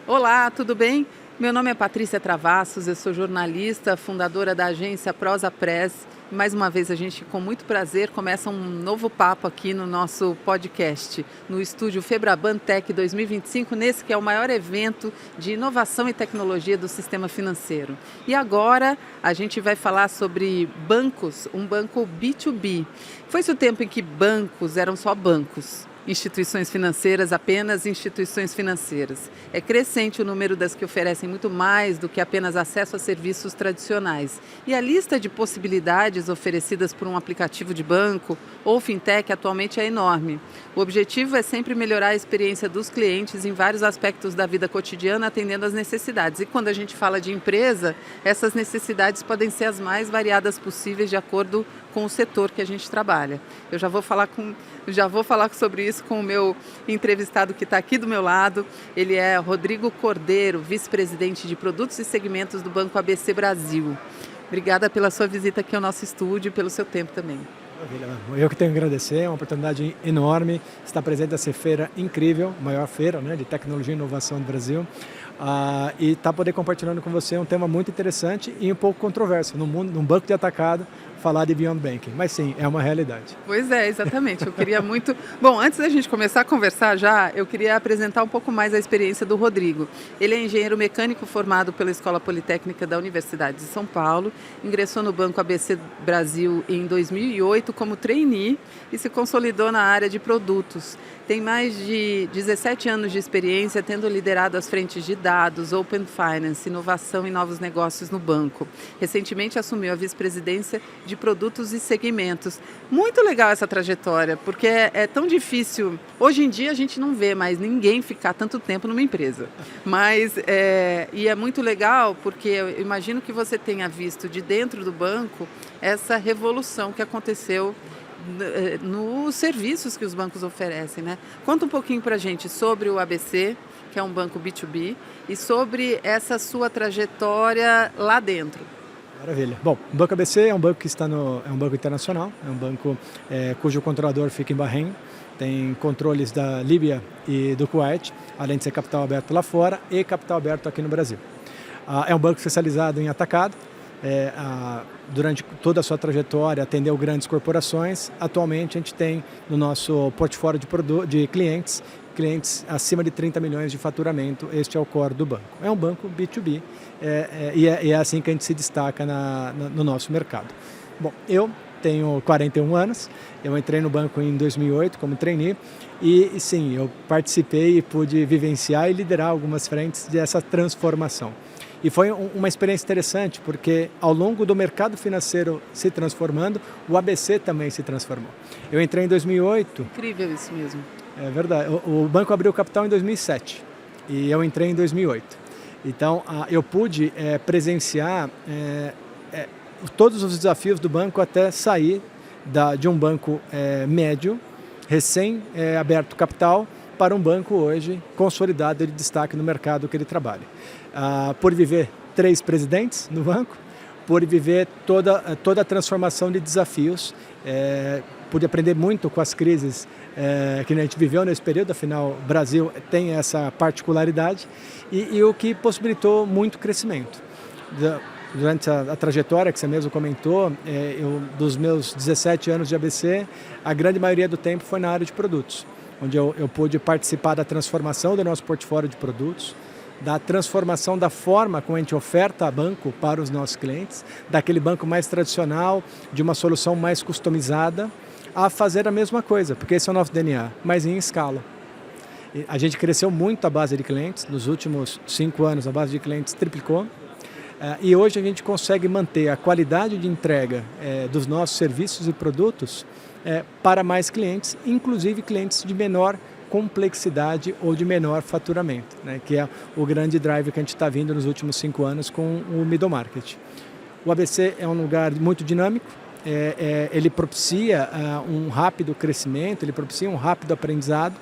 Olá, tudo bem? Meu nome é Patrícia Travassos, eu sou jornalista, fundadora da agência Prosa Press. Mais uma vez, a gente, com muito prazer, começa um novo papo aqui no nosso podcast, no estúdio Febraban Tech 2025, nesse que é o maior evento de inovação e tecnologia do sistema financeiro. E agora a gente vai falar sobre bancos, um banco B2B. Foi-se o tempo em que bancos eram só bancos. Instituições financeiras, apenas instituições financeiras. É crescente o número das que oferecem muito mais do que apenas acesso a serviços tradicionais. E a lista de possibilidades oferecidas por um aplicativo de banco ou fintech atualmente é enorme. O objetivo é sempre melhorar a experiência dos clientes em vários aspectos da vida cotidiana, atendendo às necessidades. E quando a gente fala de empresa, essas necessidades podem ser as mais variadas possíveis de acordo com o setor que a gente trabalha. Eu já vou falar sobre isso com o meu entrevistado que está aqui do meu lado. Ele é Rodrigo Cordeiro, vice-presidente de produtos e segmentos do Banco ABC Brasil. Obrigada pela sua visita aqui ao nosso estúdio e pelo seu tempo também. Maravilha. Eu que tenho que agradecer, é uma oportunidade enorme estar presente nessa feira incrível, maior feira, né, de tecnologia e inovação do Brasil. E poder compartilhando com você um tema muito interessante e um pouco controverso, num banco de atacado, falar de Beyond Banking, mas sim, é uma realidade. Pois é, exatamente, eu queria muito... Bom, antes da gente começar a conversar eu queria apresentar um pouco mais a experiência do Rodrigo. Ele é engenheiro mecânico formado pela Escola Politécnica da Universidade de São Paulo, ingressou no Banco ABC Brasil em 2008 como trainee e se consolidou na área de produtos. Tem mais de 17 anos de experiência, tendo liderado as frentes de dados, Open Finance, inovação e novos negócios no banco. Recentemente assumiu a vice-presidência de produtos e segmentos. Muito legal essa trajetória, porque é tão difícil. Hoje em dia a gente não vê mais ninguém ficar tanto tempo numa empresa. E é muito legal porque eu imagino que você tenha visto de dentro do banco essa revolução que aconteceu nos serviços que os bancos oferecem, né? Conta um pouquinho para a gente sobre o ABC, que é um banco B2B, e sobre essa sua trajetória lá dentro. Maravilha. Bom, o Banco ABC é um banco que é um banco internacional, é um banco cujo controlador fica em Bahrein, tem controles da Líbia e do Kuwait, além de ser capital aberto lá fora e capital aberto aqui no Brasil. É um banco especializado em atacado. Durante toda a sua trajetória atendeu grandes corporações. Atualmente a gente tem no nosso portfólio de clientes acima de 30 milhões de faturamento. Este é o core do banco. É um banco B2B e é assim que a gente se destaca no nosso mercado. Bom, eu tenho 41 anos, eu entrei no banco em 2008 como trainee e sim, eu participei e pude vivenciar e liderar algumas frentes dessa transformação. E foi uma experiência interessante, porque ao longo do mercado financeiro se transformando, o ABC também se transformou. Eu entrei em 2008. Incrível isso mesmo. É verdade. O banco abriu capital em 2007 e eu entrei em 2008. Então, eu pude presenciar todos os desafios do banco até sair de um banco médio, recém-aberto capital, para um banco hoje consolidado e de destaque no mercado que ele trabalha. Por viver 3 presidentes no banco, por viver toda a transformação de desafios, pude aprender muito com as crises que a gente viveu nesse período, afinal o Brasil tem essa particularidade e o que possibilitou muito crescimento. Durante a trajetória que você mesmo comentou, dos meus 17 anos de ABC, a grande maioria do tempo foi na área de produtos, onde eu pude participar da transformação do nosso portfólio de produtos, da transformação da forma como a gente oferta banco para os nossos clientes, daquele banco mais tradicional, de uma solução mais customizada, a fazer a mesma coisa, porque esse é o nosso DNA, mas em escala. A gente cresceu muito a base de clientes, nos últimos 5 anos a base de clientes triplicou, e hoje a gente consegue manter a qualidade de entrega dos nossos serviços e produtos para mais clientes, inclusive clientes de menor complexidade ou de menor faturamento, né, que é o grande drive que a gente está vindo nos últimos 5 anos com o middle market. O ABC é um lugar muito dinâmico, ele propicia um rápido crescimento, ele propicia um rápido aprendizado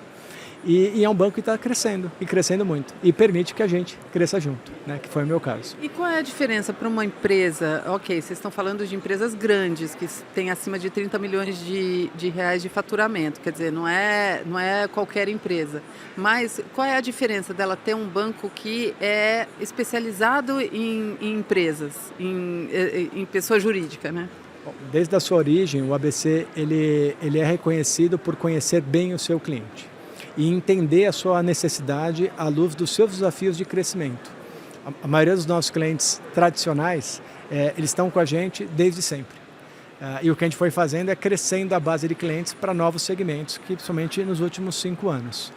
E é um banco que está crescendo, e crescendo muito, e permite que a gente cresça junto, né, que foi o meu caso. E qual é a diferença para uma empresa? Ok, vocês estão falando de empresas grandes, que têm acima de 30 milhões de reais de faturamento, quer dizer, não é qualquer empresa. Mas qual é a diferença dela ter um banco que é especializado em empresas, em pessoa jurídica, né? Bom, desde a sua origem, o ABC ele é reconhecido por conhecer bem o seu cliente e entender a sua necessidade à luz dos seus desafios de crescimento. A maioria dos nossos clientes tradicionais, eles estão com a gente desde sempre. E o que a gente foi fazendo é crescendo a base de clientes para novos segmentos, que principalmente nos últimos 5 anos.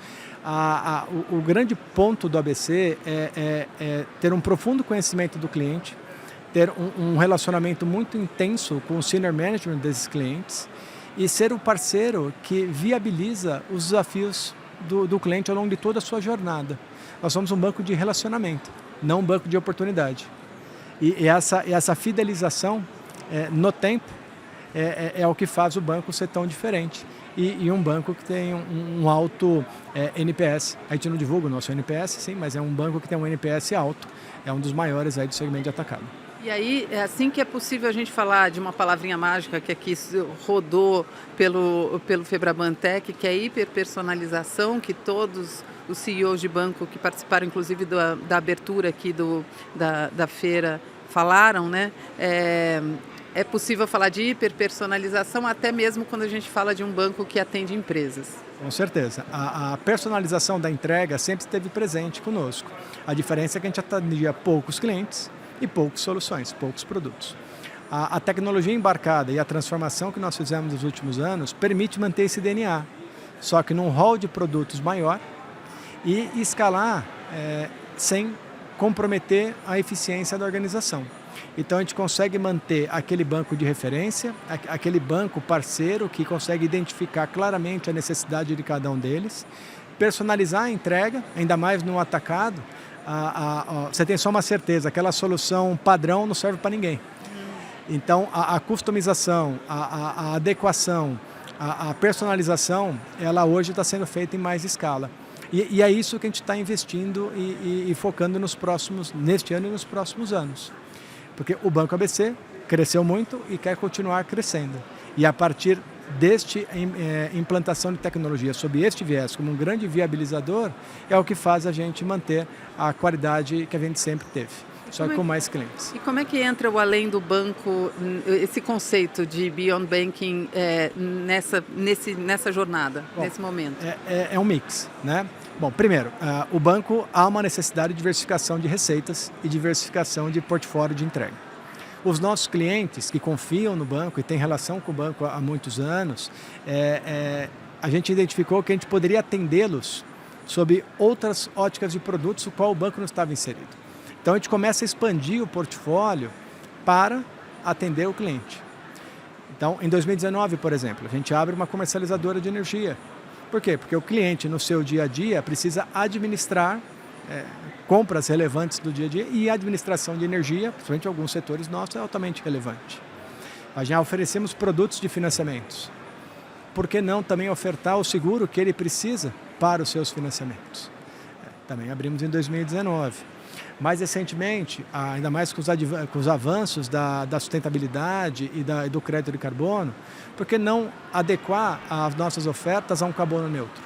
O grande ponto do ABC é ter um profundo conhecimento do cliente, ter um relacionamento muito intenso com o senior management desses clientes e ser o parceiro que viabiliza os desafios do cliente ao longo de toda a sua jornada. Nós somos um banco de relacionamento, não um banco de oportunidade. E essa fidelização no tempo é o que faz o banco ser tão diferente. E um banco que tem um alto NPS. A gente não divulga o nosso NPS, sim, mas é um banco que tem um NPS alto. É um dos maiores aí do segmento de atacado. E aí, é assim que é possível a gente falar de uma palavrinha mágica que aqui rodou pelo Febraban Tech, que é a hiperpersonalização, que todos os CEOs de banco que participaram, inclusive, da abertura aqui da feira, falaram, né? É possível falar de hiperpersonalização até mesmo quando a gente fala de um banco que atende empresas. Com certeza. A personalização da entrega sempre esteve presente conosco. A diferença é que a gente atendia poucos clientes e poucas soluções, poucos produtos. A tecnologia embarcada e a transformação que nós fizemos nos últimos anos permite manter esse DNA, só que num hall de produtos maior e escalar sem comprometer a eficiência da organização. Então a gente consegue manter aquele banco de referência, aquele banco parceiro que consegue identificar claramente a necessidade de cada um deles, personalizar a entrega, ainda mais no atacado. Você tem só uma certeza, aquela solução padrão não serve para ninguém. Então a customização, a adequação, a personalização, ela hoje está sendo feita em mais escala. E é isso que a gente está investindo e focando neste ano e nos próximos anos. Porque o Banco ABC cresceu muito e quer continuar crescendo. E a partir deste implantação de tecnologia sob este viés como um grande viabilizador, é o que faz a gente manter a qualidade que a gente sempre teve, só com mais clientes. E como é que entra o além do banco, esse conceito de Beyond Banking nessa jornada, nesse momento? É um mix, né? Bom, primeiro, o banco há uma necessidade de diversificação de receitas e diversificação de portfólio de entrega. Os nossos clientes que confiam no banco e têm relação com o banco há muitos anos, a gente identificou que a gente poderia atendê-los sob outras óticas de produtos, o qual o banco não estava inserido. Então a gente começa a expandir o portfólio para atender o cliente. Então, em 2019, por exemplo, a gente abre uma comercializadora de energia. Por quê? Porque o cliente, no seu dia a dia, precisa administrar compras relevantes do dia a dia e a administração de energia, principalmente em alguns setores nossos, é altamente relevante. Nós já oferecemos produtos de financiamentos. Por que não também ofertar o seguro que ele precisa para os seus financiamentos? Também abrimos em 2019. Mais recentemente, ainda mais com os avanços da sustentabilidade e do crédito de carbono, por que não adequar as nossas ofertas a um carbono neutro?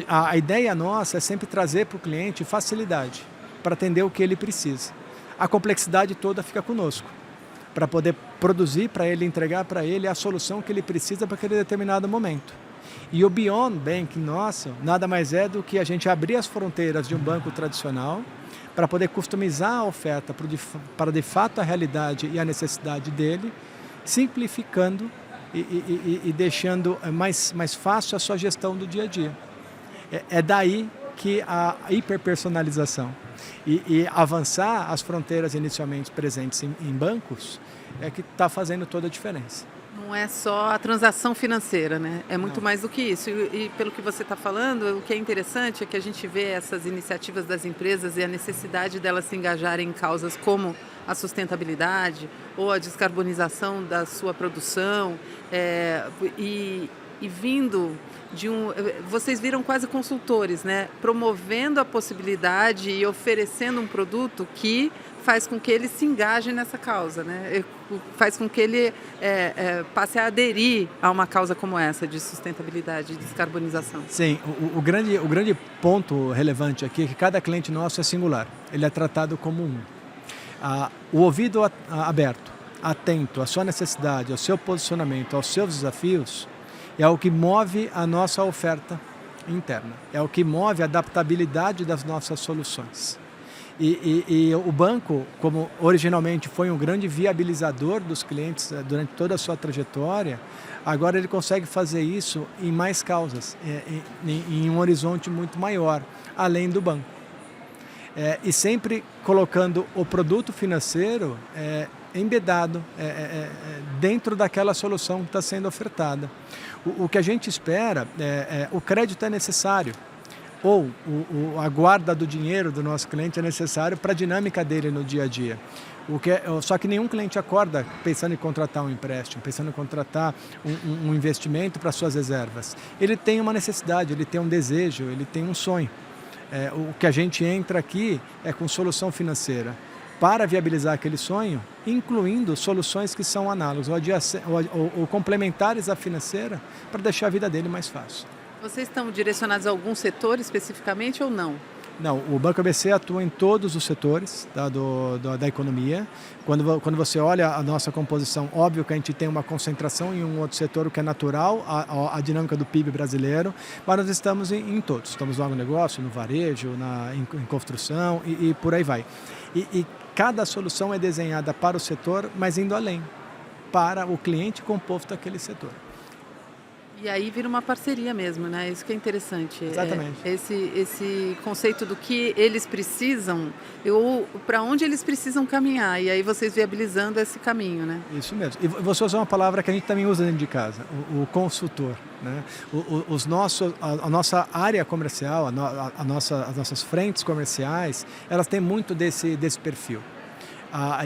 A ideia nossa é sempre trazer para o cliente facilidade para atender o que ele precisa. A complexidade toda fica conosco, para poder produzir para ele, entregar para ele a solução que ele precisa para aquele determinado momento. E o Beyond Banking nosso nada mais é do que a gente abrir as fronteiras de um banco tradicional para poder customizar a oferta para de fato a realidade e a necessidade dele, simplificando e deixando mais fácil a sua gestão do dia a dia. É daí que a hiperpersonalização e avançar as fronteiras inicialmente presentes em bancos é que está fazendo toda a diferença. Não é só a transação financeira, né? É muito mais do que isso. E pelo que você está falando, o que é interessante é que a gente vê essas iniciativas das empresas e a necessidade delas se engajarem em causas como a sustentabilidade ou a descarbonização da sua produção. E e vindo vocês viram quase consultores, né? Promovendo a possibilidade e oferecendo um produto que faz com que ele se engaje nessa causa, né? Faz com que ele passe a aderir a uma causa como essa de sustentabilidade e descarbonização. Sim, o grande ponto relevante aqui é que cada cliente nosso é singular, ele é tratado como um. O ouvido aberto, atento à sua necessidade, ao seu posicionamento, aos seus desafios, é o que move a nossa oferta interna, é o que move a adaptabilidade das nossas soluções. E o banco, como originalmente foi um grande viabilizador dos clientes durante toda a sua trajetória, agora ele consegue fazer isso em mais causas, em um horizonte muito maior, além do banco. E sempre colocando o produto financeiro embedado dentro daquela solução que está sendo ofertada. O que a gente espera o crédito é necessário, ou a guarda do dinheiro do nosso cliente é necessário para a dinâmica dele no dia a dia. Só que nenhum cliente acorda pensando em contratar um empréstimo, pensando em contratar um investimento para suas reservas. Ele tem uma necessidade, ele tem um desejo, ele tem um sonho. O que a gente entra aqui é com solução financeira para viabilizar aquele sonho, incluindo soluções que são análogas ou complementares à financeira para deixar a vida dele mais fácil. Vocês estão direcionados a algum setor especificamente ou não? Não, o Banco ABC atua em todos os setores da economia. Quando você olha a nossa composição, óbvio que a gente tem uma concentração em um outro setor, o que é natural, a dinâmica do PIB brasileiro, mas nós estamos em todos. Estamos no agronegócio, no varejo, em construção e por aí vai. E cada solução é desenhada para o setor, mas indo além, para o cliente composto daquele setor. E aí vira uma parceria mesmo, né? Isso que é interessante. Exatamente. Esse conceito do que eles precisam, ou para onde eles precisam caminhar. E aí vocês viabilizando esse caminho, né? Isso mesmo. E você usou uma palavra que a gente também usa dentro de casa, o consultor. Né? A nossa área comercial, as nossas frentes comerciais, elas têm muito desse perfil.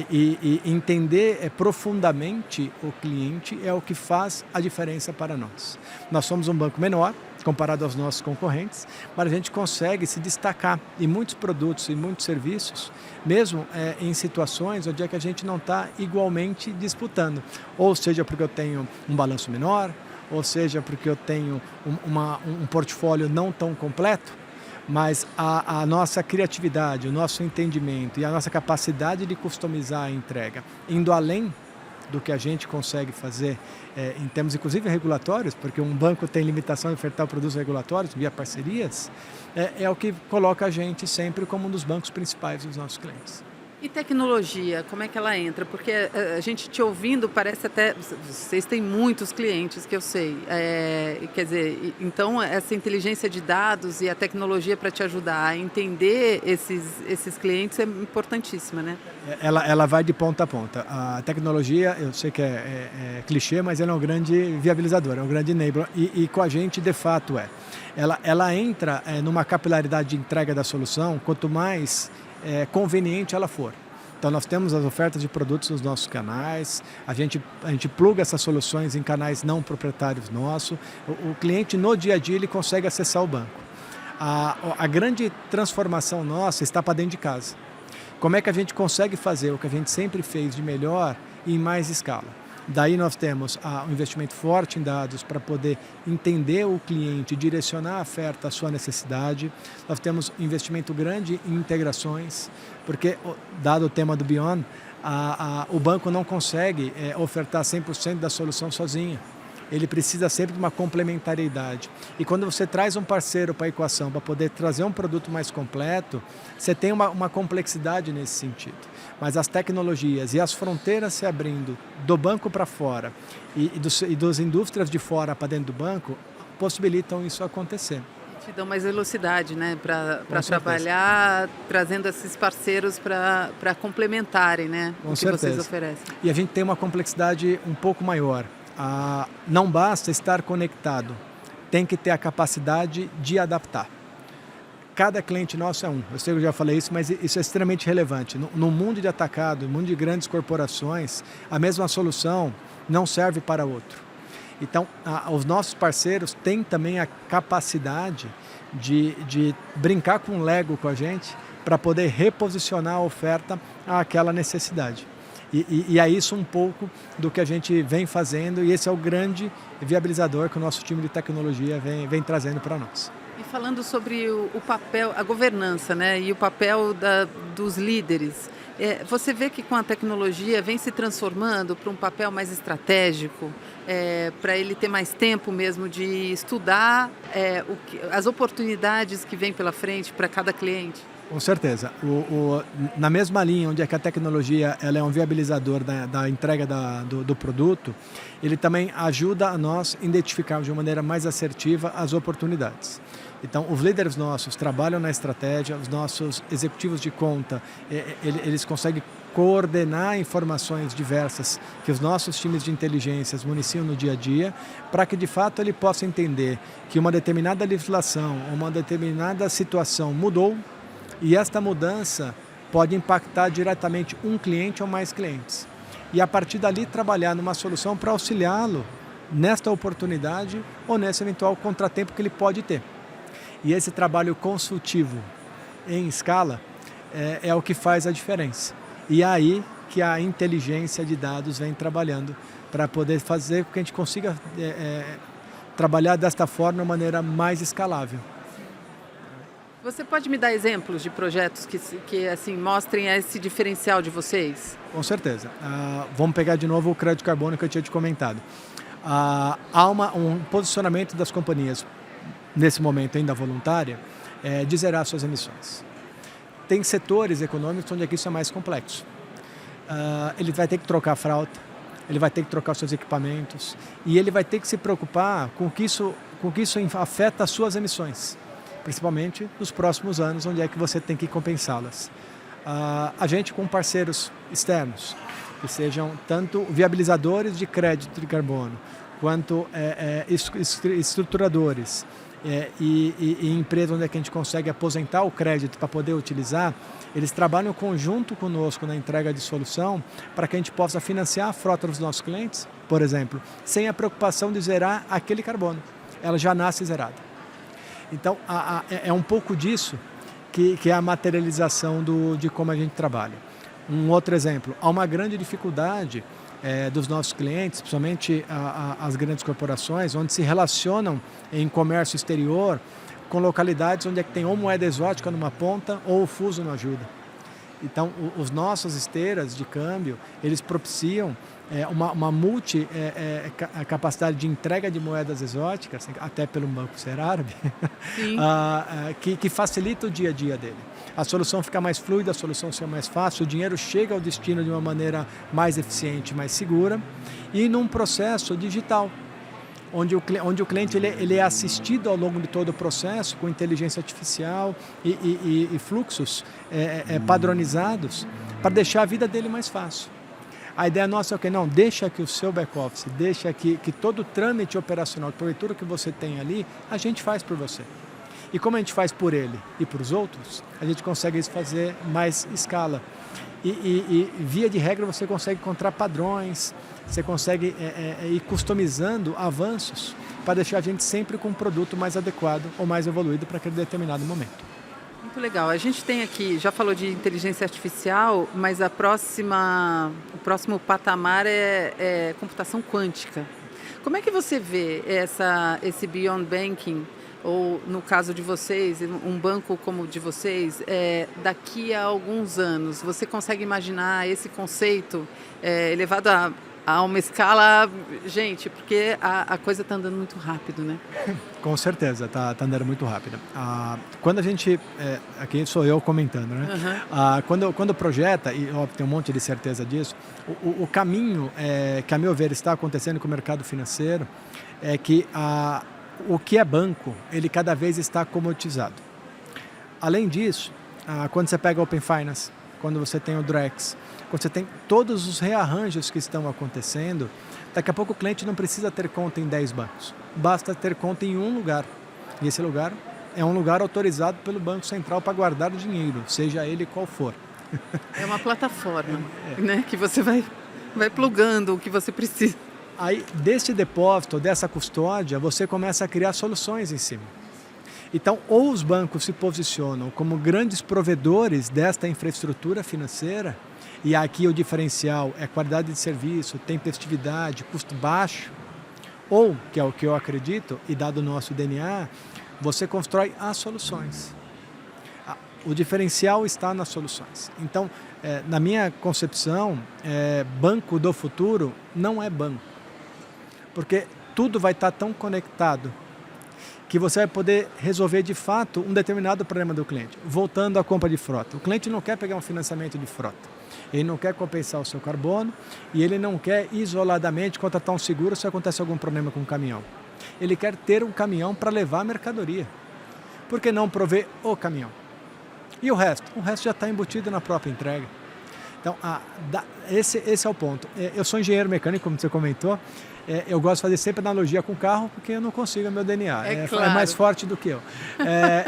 E entender profundamente o cliente é o que faz a diferença para nós. Nós somos um banco menor, comparado aos nossos concorrentes, mas a gente consegue se destacar em muitos produtos e muitos serviços, mesmo em situações onde é que a gente não está igualmente disputando. Ou seja, porque eu tenho um balanço menor, ou seja, porque eu tenho um portfólio não tão completo, mas a nossa criatividade, o nosso entendimento e a nossa capacidade de customizar a entrega, indo além do que a gente consegue fazer em termos inclusive regulatórios, porque um banco tem limitação de ofertar produtos regulatórios via parcerias, é o que coloca a gente sempre como um dos bancos principais dos nossos clientes. E tecnologia, como é que ela entra? Porque a gente te ouvindo parece até... Vocês têm muitos clientes que eu sei. Quer dizer, então essa inteligência de dados e a tecnologia para te ajudar a entender esses clientes é importantíssima, né? Ela vai de ponta a ponta. A tecnologia, eu sei que é clichê, mas ela é um grande viabilizador, é um grande enabler. E com a gente, de fato, Ela entra numa capilaridade de entrega da solução, quanto mais conveniente ela for. Então nós temos as ofertas de produtos nos nossos canais, a gente pluga essas soluções em canais não proprietários nossos, o cliente no dia a dia ele consegue acessar o banco. A grande transformação nossa está para dentro de casa. Como é que a gente consegue fazer o que a gente sempre fez de melhor e em mais escala? Daí nós temos um investimento forte em dados para poder entender o cliente, direcionar a oferta à sua necessidade. Nós temos investimento grande em integrações, porque, dado o tema do Beyond, o banco não consegue ofertar 100% da solução sozinho. Ele precisa sempre de uma complementariedade. E quando você traz um parceiro para a equação, para poder trazer um produto mais completo, você tem uma complexidade nesse sentido. Mas as tecnologias e as fronteiras se abrindo do banco para fora e das indústrias de fora para dentro do banco, possibilitam isso acontecer. Te dão mais velocidade, né, para trabalhar, trazendo esses parceiros para complementarem, né, o que vocês oferecem. E a gente tem uma complexidade um pouco maior. Não basta estar conectado, tem que ter a capacidade de adaptar. Cada cliente nosso é um. Eu sei que eu já falei isso, mas isso é extremamente relevante. No mundo de atacado, no mundo de grandes corporações, a mesma solução não serve para outro. Então, os nossos parceiros têm também a capacidade de brincar com o Lego com a gente para poder reposicionar a oferta àquela necessidade. E é isso um pouco do que a gente vem fazendo, e esse é o grande viabilizador que o nosso time de tecnologia vem trazendo para nós. E falando sobre o papel, a governança, né, e o papel dos líderes, você vê que com a tecnologia vem se transformando para um papel mais estratégico, para ele ter mais tempo mesmo de estudar as oportunidades que vêm pela frente para cada cliente? Com certeza. Na mesma linha onde é que a tecnologia ela é um viabilizador da entrega do produto, ele também ajuda a nós identificar de uma maneira mais assertiva as oportunidades. Então, os líderes nossos trabalham na estratégia, os nossos executivos de conta, eles conseguem coordenar informações diversas que os nossos times de inteligências municiam no dia a dia, para que de fato ele possa entender que uma determinada legislação, uma determinada situação mudou, e esta mudança pode impactar diretamente um cliente ou mais clientes. E a partir dali trabalhar numa solução para auxiliá-lo nesta oportunidade ou nesse eventual contratempo que ele pode ter. E esse trabalho consultivo em escala é o que faz a diferença. E é aí que a inteligência de dados vem trabalhando para poder fazer com que a gente consiga trabalhar desta forma de uma maneira mais escalável. Você pode me dar exemplos de projetos que assim, mostrem esse diferencial de vocês? Com certeza. Vamos pegar de novo o crédito de carbono que eu tinha te comentado. Há um posicionamento das companhias, nesse momento ainda voluntária, de zerar suas emissões. Tem setores econômicos onde isso é mais complexo. Ele vai ter que trocar a frota, ele vai ter que trocar seus equipamentos e ele vai ter que se preocupar com que isso afeta as suas emissões, principalmente nos próximos anos, onde é que você tem que compensá-las. A gente com parceiros externos, que sejam tanto viabilizadores de crédito de carbono, quanto estruturadores e empresas onde é que a gente consegue aposentar o crédito para poder utilizar, eles trabalham conjunto conosco na entrega de solução para que a gente possa financiar a frota dos nossos clientes, por exemplo, sem a preocupação de zerar aquele carbono. Ela já nasce zerada. Então, é um pouco disso que é a materialização de como a gente trabalha. Um outro exemplo, há uma grande dificuldade dos nossos clientes, principalmente as grandes corporações, onde se relacionam em comércio exterior com localidades onde é que tem ou moeda exótica numa ponta ou o fuso não ajuda. Então, os nossos esteiras de câmbio, eles propiciam uma capacidade de entrega de moedas exóticas, até pelo Banco Serarbe, que facilita o dia a dia dele. A solução fica mais fluida, a solução fica mais fácil, o dinheiro chega ao destino de uma maneira mais eficiente, mais segura e num processo digital, onde o cliente ele é assistido ao longo de todo o processo com inteligência artificial e fluxos padronizados para deixar a vida dele mais fácil. A ideia nossa é o que? Não, deixa que o seu back-office, deixa que todo o trâmite operacional, de cobertura que você tem ali, a gente faz por você. E como a gente faz por ele e por os outros, a gente consegue fazer mais escala. E via de regra você consegue encontrar padrões, você consegue ir customizando avanços para deixar a gente sempre com um produto mais adequado ou mais evoluído para aquele determinado momento. Muito legal. A gente tem aqui, já falou de inteligência artificial, mas o próximo patamar é computação quântica. Como é que você vê esse Beyond Banking, ou no caso de vocês, um banco como o de vocês, daqui a alguns anos? Você consegue imaginar esse conceito elevado a uma escala, gente, porque a coisa está andando muito rápido, né? Com certeza, está andando muito rápido. Quando a gente, aqui sou eu comentando, né? Quando projeta, e óbvio, tem um monte de certeza disso, o caminho que, a meu ver, está acontecendo com o mercado financeiro é que o que é banco, ele cada vez está comoditizado. Além disso, quando você pega o Open Finance, quando você tem o Drex, quando você tem todos os rearranjos que estão acontecendo, daqui a pouco o cliente não precisa ter conta em 10 bancos. Basta ter conta em um lugar. E esse lugar é um lugar autorizado pelo Banco Central para guardar o dinheiro, seja ele qual for. É uma plataforma, né, que você vai plugando o que você precisa. Aí, desse depósito, dessa custódia, você começa a criar soluções em cima. Então, ou os bancos se posicionam como grandes provedores desta infraestrutura financeira, e aqui o diferencial é qualidade de serviço, tempestividade, custo baixo, ou, que é o que eu acredito, e dado o nosso DNA, você constrói as soluções. O diferencial está nas soluções. Então, na minha concepção, banco do futuro não é banco, porque tudo vai estar tão conectado que você vai poder resolver de fato um determinado problema do cliente. Voltando à compra de frota. O cliente não quer pegar um financiamento de frota. Ele não quer compensar o seu carbono e ele não quer isoladamente contratar um seguro se acontece algum problema com o caminhão. Ele quer ter um caminhão para levar a mercadoria. Por que não prover o caminhão? E o resto? O resto já está embutido na própria entrega. Então, esse é o ponto. Eu sou engenheiro mecânico, como você comentou. Eu gosto de fazer sempre analogia com o carro, porque eu não consigo, é meu DNA. Claro. É mais forte do que eu.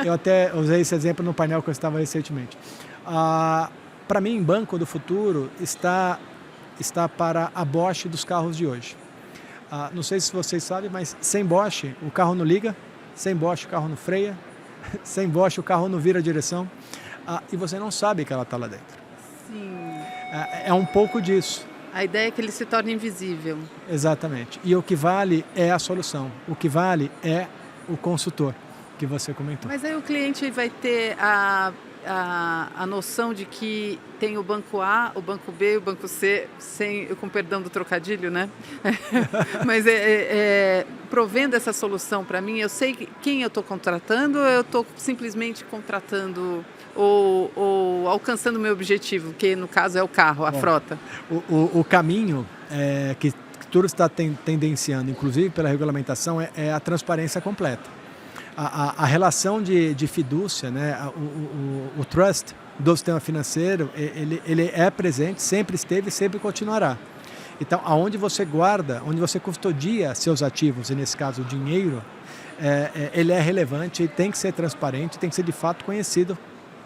Eu até usei esse exemplo no painel que eu estava recentemente. Para mim, banco do futuro está para a Bosch dos carros de hoje. Não sei se vocês sabem, mas sem Bosch o carro não liga, sem Bosch o carro não freia, sem Bosch o carro não vira direção, e você não sabe que ela está lá dentro. Sim. É um pouco disso. A ideia é que ele se torne invisível. Exatamente. E o que vale é a solução. O que vale é o consultor, que você comentou. Mas aí o cliente vai ter a noção de que tem o banco A, o banco B, o banco C, com perdão do trocadilho, né? Mas provendo essa solução para mim, eu sei quem eu estou contratando, ou eu estou simplesmente contratando ou alcançando o meu objetivo, que no caso é o carro, a frota. O caminho que tudo está tendenciando, inclusive pela regulamentação, é a transparência completa. A relação de fidúcia, né, o trust do sistema financeiro, ele é presente, sempre esteve e sempre continuará. Então, aonde você guarda, onde você custodia seus ativos, e nesse caso o dinheiro, ele é relevante, ele tem que ser transparente, tem que ser de fato conhecido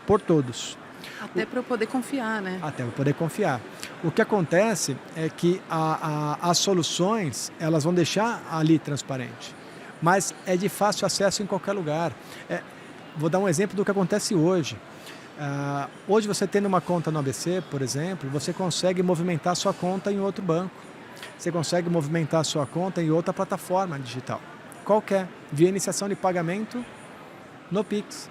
por todos. Até para eu poder confiar, né? Até para poder confiar. O que acontece é que as soluções, elas vão deixar ali transparente. Mas é de fácil acesso em qualquer lugar. Vou dar um exemplo do que acontece hoje. Hoje você tendo uma conta no ABC, por exemplo, você consegue movimentar sua conta em outro banco. Você consegue movimentar sua conta em outra plataforma digital. Qualquer, via iniciação de pagamento no Pix.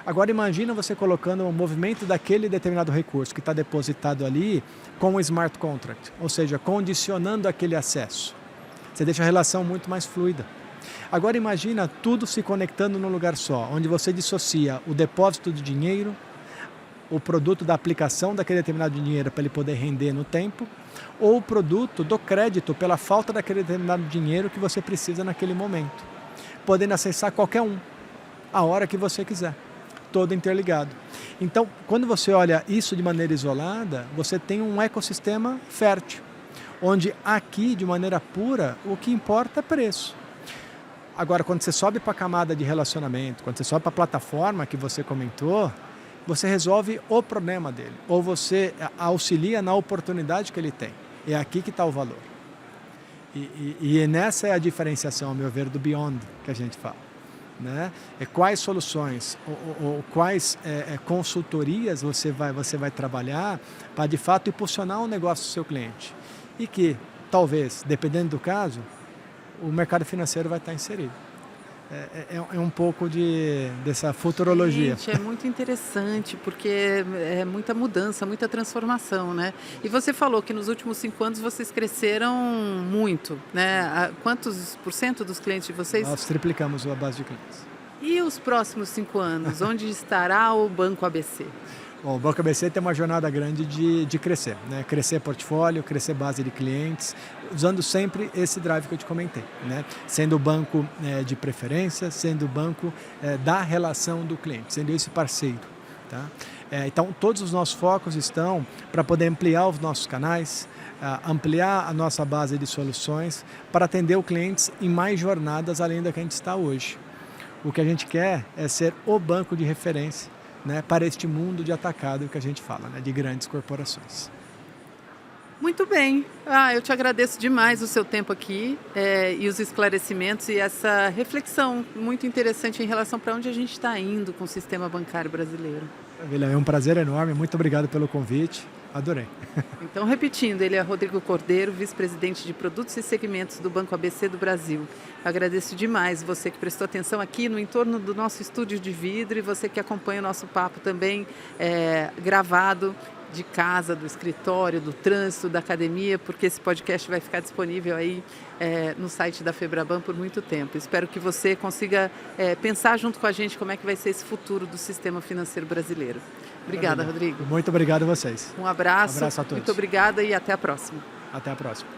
Agora imagina você colocando um movimento daquele determinado recurso que está depositado ali com um smart contract, ou seja, condicionando aquele acesso. Você deixa a relação muito mais fluida. Agora imagina tudo se conectando num lugar só, onde você dissocia o depósito de dinheiro, o produto da aplicação daquele determinado dinheiro para ele poder render no tempo, ou o produto do crédito pela falta daquele determinado dinheiro que você precisa naquele momento, podendo acessar qualquer um, a hora que você quiser, todo interligado. Então, quando você olha isso de maneira isolada, você tem um ecossistema fértil, onde aqui, de maneira pura, o que importa é preço. Agora, quando você sobe para a camada de relacionamento, quando você sobe para a plataforma que você comentou, você resolve o problema dele, ou você auxilia na oportunidade que ele tem. É aqui que está o valor. E nessa é a diferenciação, ao meu ver, do Beyond que a gente fala. Né? Quais soluções ou quais consultorias você vai trabalhar para, de fato, impulsionar o negócio do seu cliente. E que, talvez, dependendo do caso, o mercado financeiro vai estar inserido. É um pouco dessa futurologia. Gente, é muito interessante, porque é muita mudança, muita transformação, né? E você falou que nos últimos 5 anos vocês cresceram muito, né? Quantos % dos clientes de vocês? Nós triplicamos a base de clientes. E os próximos 5 anos? Onde estará o Banco ABC? Bom, o Banco ABC tem uma jornada grande de crescer, né? Crescer portfólio, crescer base de clientes, usando sempre esse drive que eu te comentei, né? Sendo o banco de preferência, sendo o banco da relação do cliente, sendo esse parceiro. Tá? Então, todos os nossos focos estão para poder ampliar os nossos canais, ampliar a nossa base de soluções para atender os clientes em mais jornadas além da que a gente está hoje. O que a gente quer é ser o banco de referência, né, para este mundo de atacado que a gente fala, né, de grandes corporações. Muito bem. Eu te agradeço demais o seu tempo aqui e os esclarecimentos e essa reflexão muito interessante em relação para onde a gente está indo com o sistema bancário brasileiro. Maravilha, é um prazer enorme, muito obrigado pelo convite, adorei. Então, repetindo, ele é Rodrigo Cordeiro, vice-presidente de Produtos e Segmentos do Banco ABC do Brasil. Eu agradeço demais você que prestou atenção aqui no entorno do nosso estúdio de vidro e você que acompanha o nosso papo também gravado de casa, do escritório, do trânsito, da academia, porque esse podcast vai ficar disponível aí no site da Febraban por muito tempo. Espero que você consiga pensar junto com a gente como é que vai ser esse futuro do sistema financeiro brasileiro. Obrigada, Rodrigo. Muito obrigado a vocês. Um abraço. Um abraço a todos. Muito obrigada e até a próxima. Até a próxima.